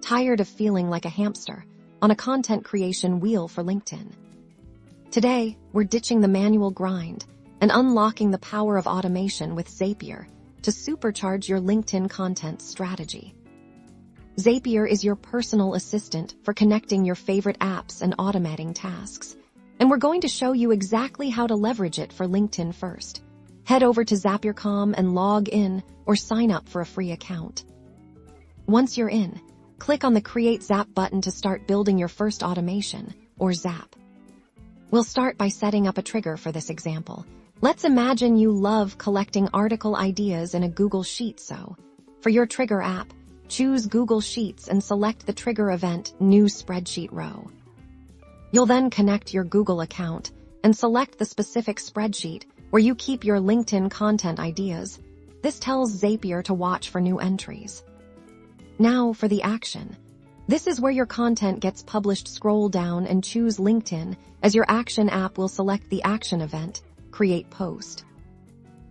Tired of feeling like a hamster on a content creation wheel for LinkedIn? Today, we're ditching the manual grind and unlocking the power of automation with Zapier to supercharge your LinkedIn content strategy. Zapier is your personal assistant for connecting your favorite apps and automating tasks. And we're going to show you exactly how to leverage it for LinkedIn first. Head over to Zapier.com and log in or sign up for a free account. Once you're in, click on the Create Zap button to start building your first automation, or Zap. We'll start by setting up a trigger for this example. Let's imagine you love collecting article ideas in a Google Sheet, so for your trigger app, choose Google Sheets and select the trigger event New Spreadsheet row. You'll then connect your Google account and select the specific spreadsheet where you keep your LinkedIn content ideas. This tells Zapier to watch for new entries. Now for the action. This is where your content gets published. Scroll down and choose LinkedIn as your action app will select the action event, Create Post.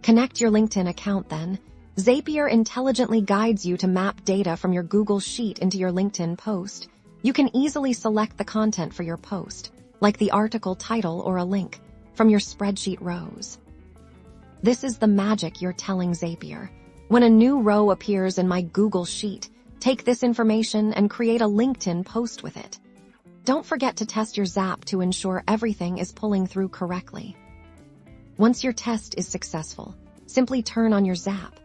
Connect your LinkedIn account then. Zapier intelligently guides you to map data from your Google Sheet into your LinkedIn post. You can easily select the content for your post, like the article title or a link, from your spreadsheet rows. This is the magic you're telling Zapier. When a new row appears in my Google Sheet, take this information and create a LinkedIn post with it. Don't forget to test your Zap to ensure everything is pulling through correctly. Once your test is successful, simply turn on your Zap.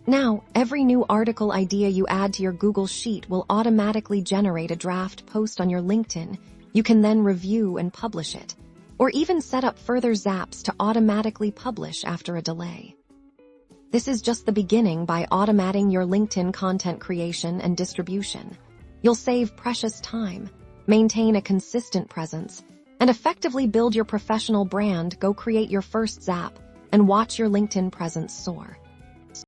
Now, every new article idea you add to your Google Sheet will automatically generate a draft post on your LinkedIn. You can then review and publish it, or even set up further Zaps to automatically publish after a delay. This is just the beginning. By automating your LinkedIn content creation and distribution, you'll save precious time, maintain a consistent presence, and effectively build your professional brand. Go create your first Zap and watch your LinkedIn presence soar.